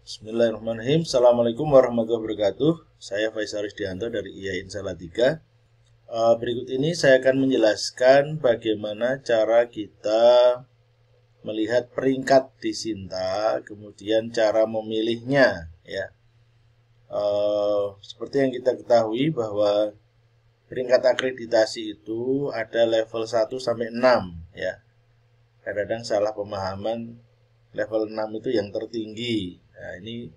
Bismillahirrahmanirrahim. Assalamualaikum warahmatullahi wabarakatuh. Saya Faisal Rizdianto dari IAIN Salatiga. Berikut ini saya akan menjelaskan bagaimana cara kita melihat peringkat di Sinta, kemudian cara memilihnya. Ya, seperti yang kita ketahui bahwa peringkat akreditasi itu ada level 1 sampai 6. Ya, kadang-kadang salah pemahaman. Level 6 itu yang tertinggi. Nah, ini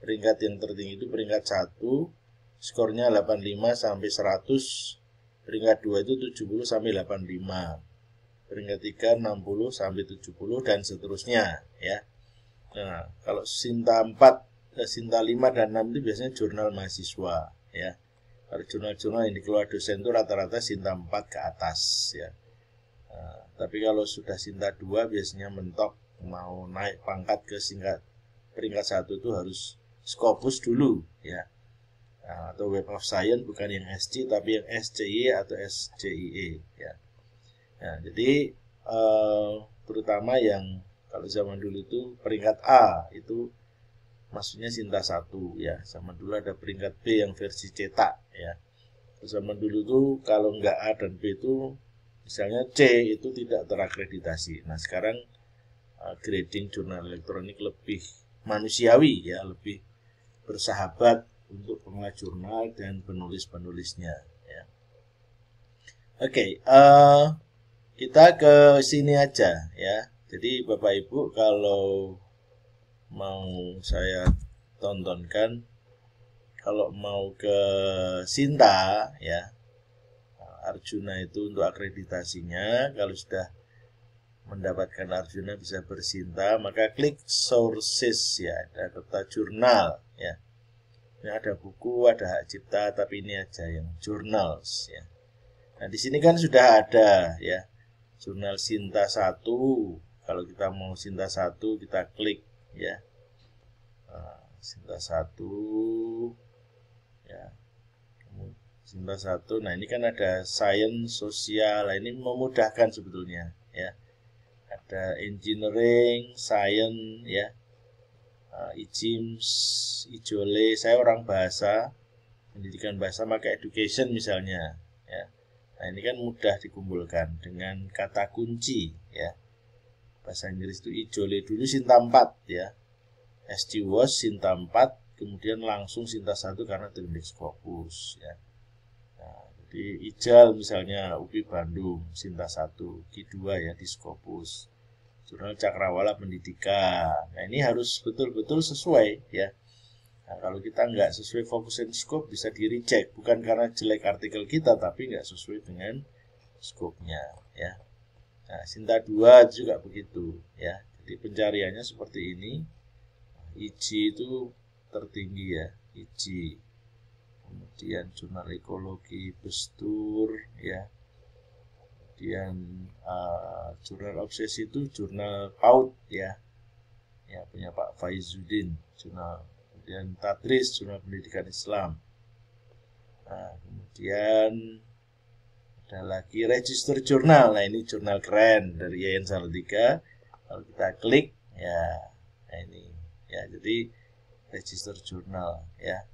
peringkat yang tertinggi itu peringkat 1, skornya 85 sampai 100. Peringkat 2 itu 70 sampai 85. Peringkat 3 60 sampai 70 dan seterusnya, ya. Nah, kalau Sinta 4, Sinta 5 dan 6 itu biasanya jurnal mahasiswa, ya. Kalau jurnal-jurnal yang dikeluarkan dosen itu rata-rata Sinta 4 ke atas, ya. Nah, tapi kalau sudah Sinta 2 biasanya mentok, mau naik pangkat ke peringkat 1 itu harus Scopus dulu, ya. Nah, atau Web of Science, bukan yang SC tapi yang SCI atau SCIE, ya. Nah, jadi terutama yang kalau zaman dulu itu peringkat A itu maksudnya Sinta 1, ya. Zaman dulu ada peringkat B yang versi cetak, ya. Zaman dulu tuh kalau nggak A dan B itu misalnya C itu tidak terakreditasi. Nah, sekarang grading jurnal elektronik lebih manusiawi, ya, lebih bersahabat untuk pengelola jurnal dan penulis-penulisnya, ya. Oke, kita ke sini aja, ya. Jadi Bapak Ibu kalau mau saya tontonkan, kalau mau ke Sinta, ya, Arjuna itu untuk akreditasinya. Kalau sudah mendapatkan Arjuna bisa bersinta, maka klik sources, ya, ada kata jurnal, ya. Ini ada buku, ada hak cipta, tapi ini aja yang journals, ya. Nah, di sini kan sudah ada, ya, jurnal Sinta 1. Kalau kita mau Sinta 1 kita klik, ya. Sinta 1, ya. Sinta 1. Nah, ini kan ada science, sosial. Nah, ini memudahkan sebetulnya, ya. Ada engineering, science, ya, IJIMS, IJOLE. Saya orang bahasa, pendidikan bahasa maka education misalnya, ya. Nah, ini kan mudah dikumpulkan dengan kata kunci, ya. Bahasa Inggris itu IJOLE dulu Sinta 4, ya. SG was Sinta 4, kemudian langsung Sinta 1 karena terindeks Scopus, ya. Nah, jadi IJAL misalnya UPI Bandung Sinta 1, Q2, ya, di Scopus. Jurnal Cakrawala Pendidikan. Nah, ini harus betul-betul sesuai, ya. Nah, kalau kita nggak sesuai fokus and scope bisa di reject, bukan karena jelek artikel kita, tapi nggak sesuai dengan scope-nya, ya. Nah, Sinta 2 juga begitu, ya. Jadi pencariannya seperti ini. IJ itu tertinggi, ya, IJ. Kemudian jurnal ekologi Bestur, ya. Kemudian jurnal obsesi itu jurnal PAUD, ya, ya, punya Pak Faizuddin, jurnal. Kemudian Tadris, jurnal pendidikan Islam. Nah, kemudian ada lagi register jurnal. Nah, ini jurnal keren dari IAIN Salatiga. Kalau kita klik, ya, nah ini, ya, jadi register jurnal, ya.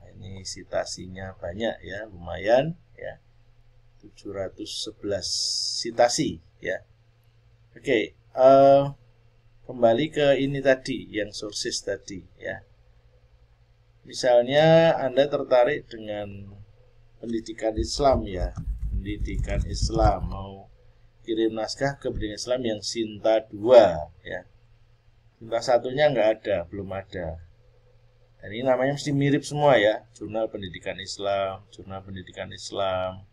Nah, ini citasinya banyak, ya, lumayan, ya. 711 citasi, ya. Oke, kembali ke ini tadi, yang sources tadi, ya. Misalnya Anda tertarik dengan pendidikan Islam, ya, pendidikan Islam, mau kirim naskah ke pendidikan Islam yang Sinta 2, ya. Sinta 1-nya nggak ada, belum ada. Dan ini namanya mesti mirip semua, ya, jurnal pendidikan Islam, jurnal pendidikan Islam.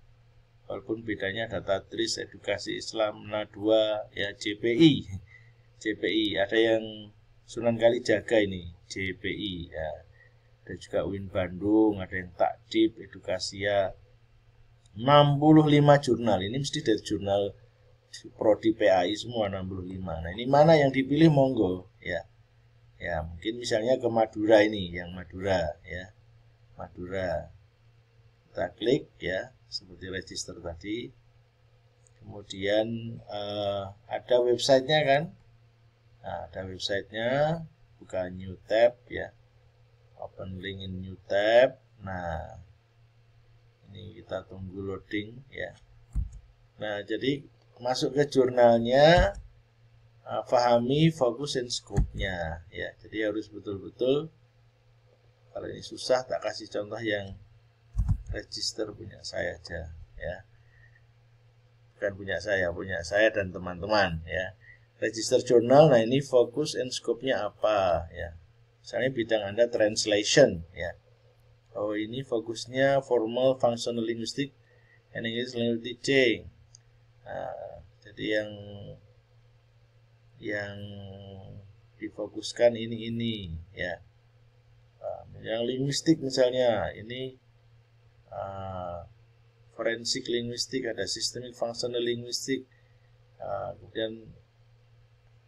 Walaupun bedanya ada Tadris, edukasi Islam, NA2, ya, JPI. JPI, ada yang Sunan Kalijaga ini, JPI, ya. Ada juga UIN Bandung, ada yang Takdib, Edukasia. 65 jurnal, ini mesti dari jurnal Prodi PAI semua 65. Nah, ini mana yang dipilih, monggo, ya. Ya, mungkin misalnya ke Madura ini, yang Madura, ya. Madura. Kita klik, ya, seperti register tadi. Kemudian ada websitenya kan. Nah, ada websitenya. buka new tab ya, open link in new tab. Nah, ini kita tunggu loading ya. Nah, jadi masuk ke jurnalnya, pahami fokus and scope-nya ya. Jadi harus betul-betul, kalau ini susah tak kasih contoh yang register punya saya aja ya. Bukan punya saya dan teman-teman ya. Register jurnal, nah ini fokus and scope-nya apa ya. Misalnya bidang Anda translation ya. Oh, ini fokusnya formal functional linguistic and English language teaching. Nah, jadi yang difokuskan ini ya. Yang linguistik misalnya ini forensik linguistik, ada systemic functional linguistik, kemudian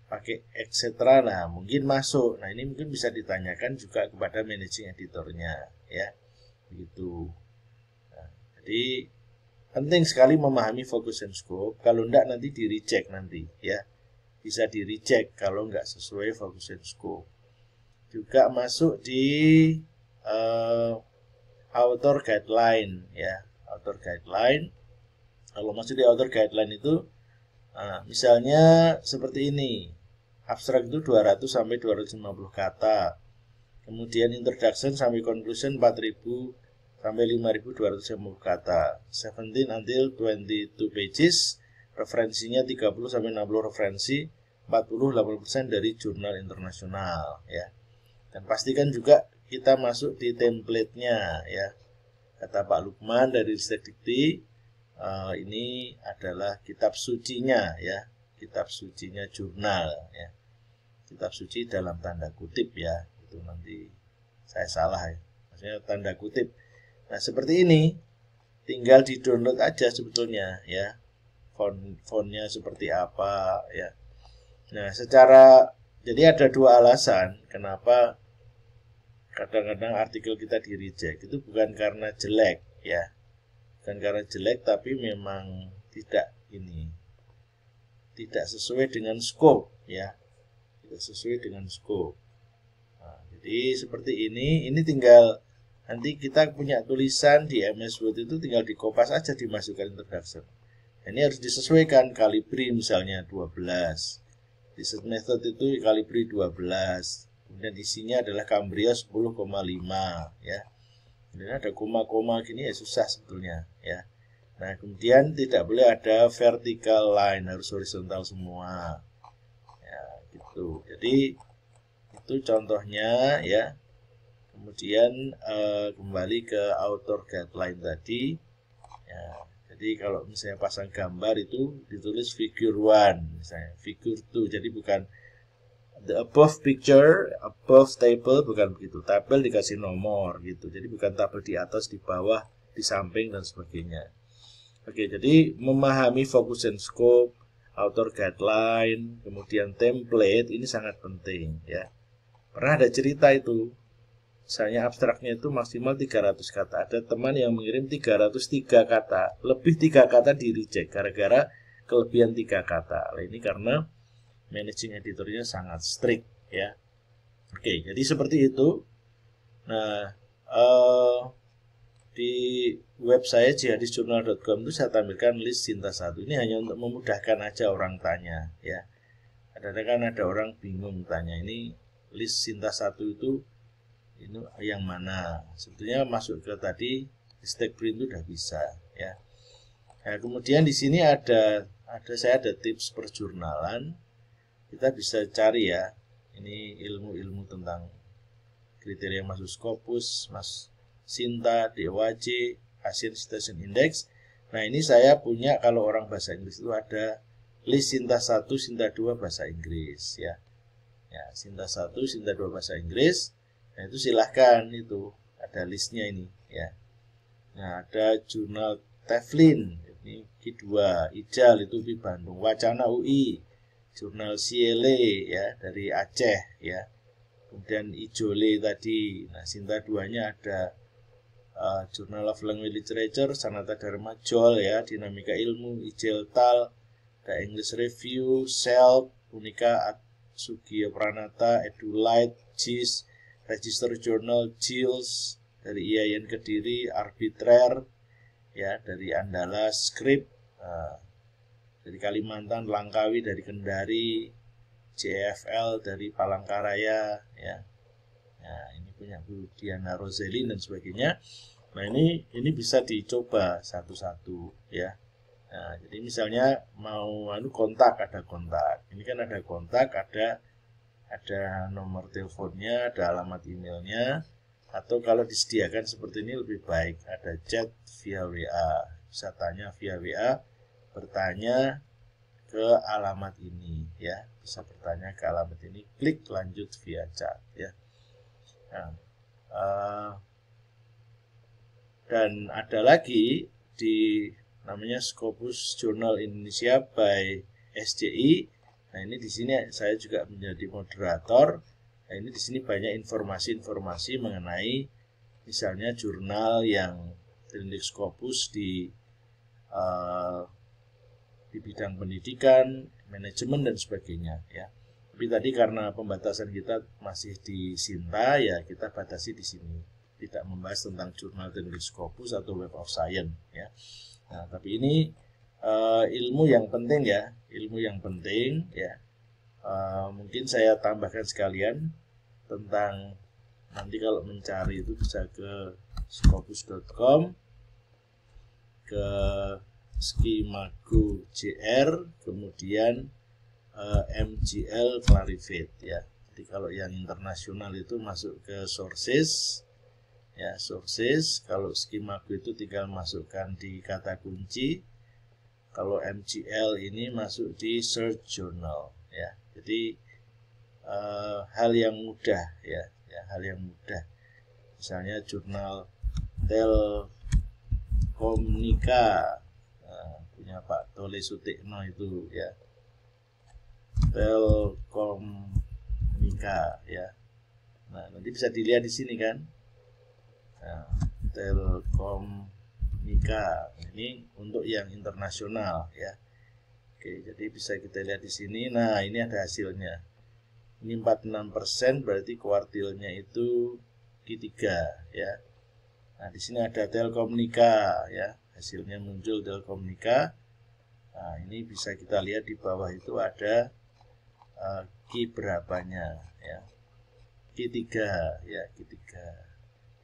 pakai etc. Nah, mungkin masuk. Nah, ini mungkin bisa ditanyakan juga kepada managing editornya ya. Begitu. Nah, jadi penting sekali memahami fokus and scope. Kalau enggak nanti di reject nanti ya. Bisa di reject kalau enggak sesuai fokus and scope. Juga masuk di author guideline ya. Author guideline. Kalau masuk di author guideline itu misalnya seperti ini. Abstrak itu 200 sampai 250 kata. Kemudian introduction sampai conclusion 4000 sampai 5250 kata. 17 until 22 pages. Referensinya 30 sampai 60 referensi, 40-80% dari jurnal internasional ya. Dan pastikan juga kita masuk di template-nya ya. Kata Pak Lukman dari Ristek Dikti, ini adalah kitab sucinya ya. Kitab sucinya jurnal ya. Kitab suci dalam tanda kutip ya. Itu nanti saya salah ya. Maksudnya tanda kutip. Nah, seperti ini tinggal di-download aja sebetulnya ya. Fontnya seperti apa ya. Nah, jadi ada dua alasan kenapa kadang-kadang artikel kita di reject. Itu bukan karena jelek ya. Bukan karena jelek, tapi memang tidak sesuai dengan scope ya. Tidak sesuai dengan scope. Nah, jadi seperti ini tinggal nanti kita punya tulisan di MS Word itu tinggal dikopas aja, dimasukkan introduction. Ini harus disesuaikan, Calibri misalnya 12. Research method itu Calibri 12. Kemudian isinya adalah Cambria 10,5 ya. Kemudian ada koma-koma gini ya susah sebetulnya ya. Nah, kemudian tidak boleh ada vertical line, harus horizontal semua. Ya, gitu. Jadi itu contohnya ya. Kemudian kembali ke author guideline tadi ya. Jadi kalau misalnya pasang gambar itu ditulis figure 1 misalnya, figure 2. Jadi bukan the above picture, above table, bukan begitu. Tabel dikasih nomor gitu. Jadi bukan tabel di atas, di bawah, di samping dan sebagainya. Oke, jadi memahami fokus and scope, author guideline, kemudian template ini sangat penting ya. Pernah ada cerita itu. Misalnya abstraknya itu maksimal 300 kata. Ada teman yang mengirim 303 kata. Lebih 3 kata di reject gara-gara kelebihan 3 kata. Nah, ini karena managing editornya sangat strict ya. Oke, jadi seperti itu. Nah, di web saya jihadisjournal.com itu saya tampilkan list Sinta 1. Ini hanya untuk memudahkan aja orang tanya ya. Kadang-kadang ada orang bingung tanya ini list Sinta 1 itu ini yang mana. Sebetulnya masuk ke tadi Ristek Print itu udah bisa ya. Nah, kemudian di sini saya ada tips perjurnalan. Kita bisa cari ya. Ini ilmu-ilmu tentang kriteria masuk Scopus, Mas Sinta, DOAJ, Asian Citation Index. Nah, ini saya punya kalau orang bahasa Inggris itu ada list Sinta 1, Sinta 2 bahasa Inggris ya. Ya, Sinta 1, Sinta 2 bahasa Inggris. Nah, itu silahkan itu ada listnya ini ya. Nah, ada jurnal Teflin ini Q2, IJAL itu di Bandung, Wacana UI, jurnal CLE ya dari Aceh ya. Kemudian Ijole tadi. Nah, Sinta 2-nya ada Journal of Language Literature, Sanata Dharma Jol ya, Dinamika Ilmu, IJELTAL, ada English Review, SELF, Unika Sugiyo Pranata, EduLite, JIS, Register Journal, JILS, dari IAIN Kediri, Arbitrer, ya, dari Andala, Script, dari Kalimantan, Langkawi, dari Kendari, JFL dari Palangkaraya, ya. Nah, ini punya Bu Diana Roseli dan sebagainya. Nah, ini bisa dicoba satu-satu, ya. Nah, jadi misalnya mau kontak, ada kontak. Ini kan ada kontak, ada nomor teleponnya, ada alamat emailnya. Atau kalau disediakan seperti ini lebih baik, ada chat via WA. Bisa tanya via WA, bertanya ke alamat ini, ya. Bisa bertanya ke alamat ini, klik lanjut via chat, ya. Nah, dan ada lagi di namanya Scopus Jurnal Indonesia by SJI. Nah, ini di sini saya juga menjadi moderator. Nah, ini di sini banyak informasi-informasi mengenai misalnya jurnal yang terindeks Scopus di bidang pendidikan, manajemen dan sebagainya, ya. Tapi tadi karena pembatasan kita masih di Sinta, ya kita batasi di sini, tidak membahas tentang jurnal terindeks Scopus atau Web of Science, ya. Nah, tapi ini ilmu yang penting, ya, ilmu yang penting, ya. Mungkin saya tambahkan sekalian tentang nanti kalau mencari itu bisa ke scopus.com, ke Skimago JR, kemudian MGL Clarivate, ya. Jadi kalau yang internasional itu masuk ke sources, ya, sources. Kalau Skimago itu tinggal masukkan di kata kunci. Kalau MGL ini masuk di search journal, ya. Jadi hal yang mudah, ya, hal yang mudah. Misalnya jurnal Telkomnika, punya Pak Tole Sutikno itu, ya. Telkomnika, ya. Nah, nanti bisa dilihat di sini kan. Nah, Telkomnika ini untuk yang internasional, ya. Oke, jadi bisa kita lihat di sini. Nah, ini ada hasilnya. Ini 46%, berarti kuartilnya itu Q3, ya. Nah, di sini ada Telkomnika, ya. Hasilnya muncul Telkomnika. Nah, ini bisa kita lihat di bawah itu ada Q berapanya, ya. Q3, ya, Q3.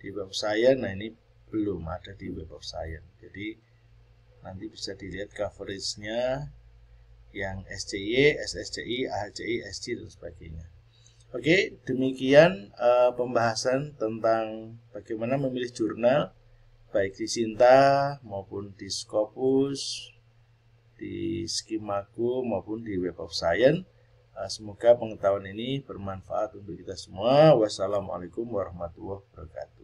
Di Web of Science, nah ini belum ada di Web of Science. Jadi nanti bisa dilihat coverage-nya yang SCY, SSCI, AHCI, SC dan sebagainya. Oke, demikian pembahasan tentang bagaimana memilih jurnal baik di Sinta maupun di Scopus, di Skimago maupun di Web of Science. Semoga pengetahuan ini bermanfaat untuk kita semua. Wassalamualaikum warahmatullahi wabarakatuh.